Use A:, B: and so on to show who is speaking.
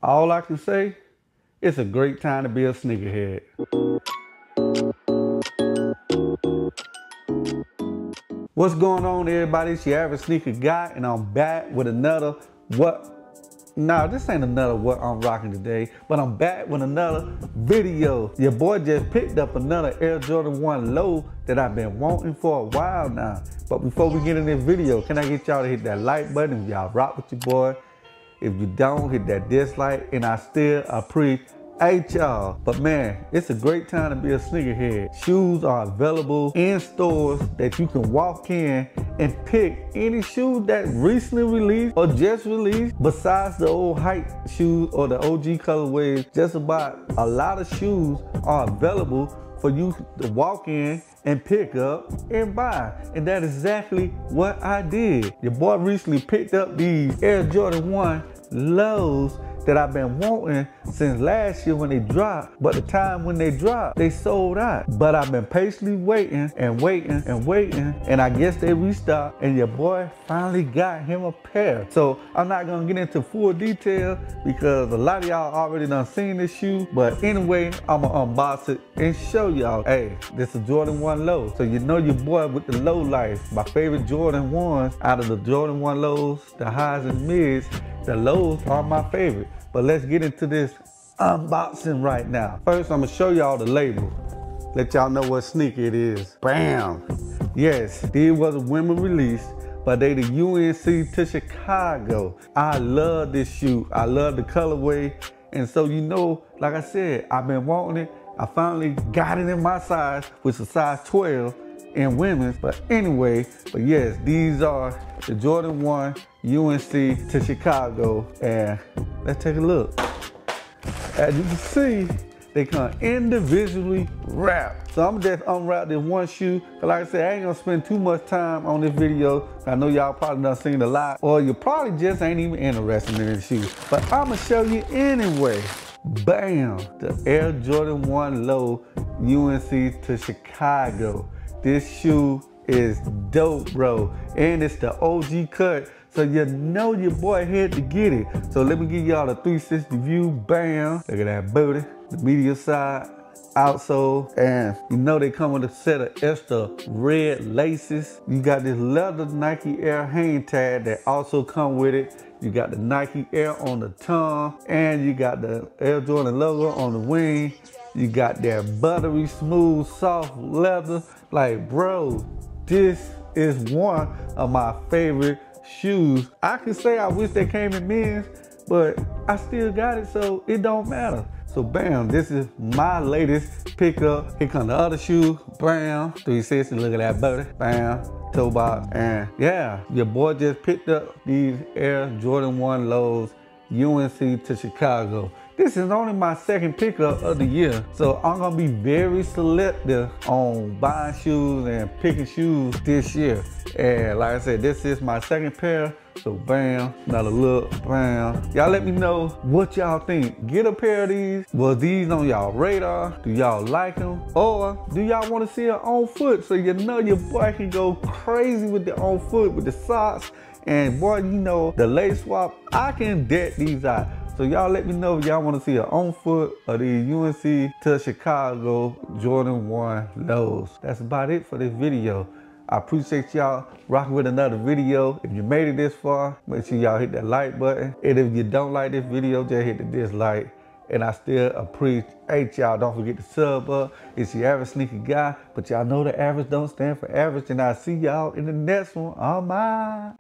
A: All I can say, it's a great time to be a sneakerhead. What's going on, everybody? It's your average sneaker guy, and I'm back with another this ain't another what I'm rocking today, but I'm back with another video. Your boy just picked up another Air Jordan 1 low that I've been wanting for a while now. But before we get in this video, can I get y'all to hit that like button if y'all rock with your boy? If you don't, hit that dislike, and I still appreciate y'all. But man, it's a great time to be a sneakerhead. Shoes are available in stores that you can walk in and pick any shoe that recently released or just released. Besides the old hype shoes or the OG colorways, just about a lot of shoes are available for you to walk in and pick up and buy. And that's exactly what I did. Your boy recently picked up these Air Jordan 1 lows that I've been wanting since last year when they dropped. But the time when they dropped, they sold out. But I've been patiently waiting and waiting and waiting, and I guess they restocked, and your boy finally got him a pair. So I'm not gonna get into full detail because a lot of y'all already done seen this shoe. But anyway, I'ma unbox it and show y'all. Hey, this is Jordan 1 low. So you know your boy with the low life. My favorite Jordan 1s out of the Jordan 1 lows, the highs and mids, the lows are my favorite. But let's get into this unboxing right now. First, I'm gonna show y'all the label. Let y'all know what sneaker it is. Bam! Yes, these was a women release, but they the UNC to Chicago. I love this shoe. I love the colorway. And so, you know, like I said, I've been wanting it. I finally got it in my size, which is size 12 in women's. But anyway, yes, these are the Jordan 1 UNC to Chicago, and let's take a look. As you can see, they come individually wrapped. So I'm just unwrap this one shoe, cause like I said, I ain't gonna spend too much time on this video. I know y'all probably done seen a lot, or you probably just ain't even interested in this shoe. But I'm gonna show you anyway. Bam, the Air Jordan 1 low UNC to Chicago. This shoe is dope, bro. And it's the OG cut. So you know your boy had to get it. So let me give y'all a 360 view. Bam. Look at that booty. The medial side, outsole. And you know they come with a set of extra red laces. You got this leather Nike Air hang tag that also come with it. You got the Nike Air on the tongue. And you got the Air Jordan logo on the wing. You got that buttery smooth, soft leather. Like, bro, this is one of my favorite shoes. I can say I wish they came in men's, but I still got it, so it don't matter. So bam, this is my latest pickup. Here come the other shoe. Bam, 360, look at that booty. Bam, toe box. And yeah, your boy just picked up these Air Jordan 1 lows UNC to Chicago. This is only my second pickup of the year, so I'm gonna be very selective on buying shoes and picking shoes this year. And like I said, this is my second pair, so bam, another look, bam. Y'all let me know what y'all think. Get a pair of these. Was these on y'all radar? Do y'all like them? Or do y'all wanna see it on foot so you know your boy can go crazy with the on foot, with the socks? And boy, you know, the lace swap, I can deck these out. So y'all let me know if y'all want to see an on foot or the UNC to Chicago Jordan 1 lows. That's about it for this video. I appreciate y'all rocking with another video. If you made it this far, make sure y'all hit that like button. And if you don't like this video, just hit the dislike. And I still appreciate y'all. Don't forget to sub up. It's your average sneaker guy, but y'all know the average don't stand for average. And I'll see y'all in the next one. Oh my.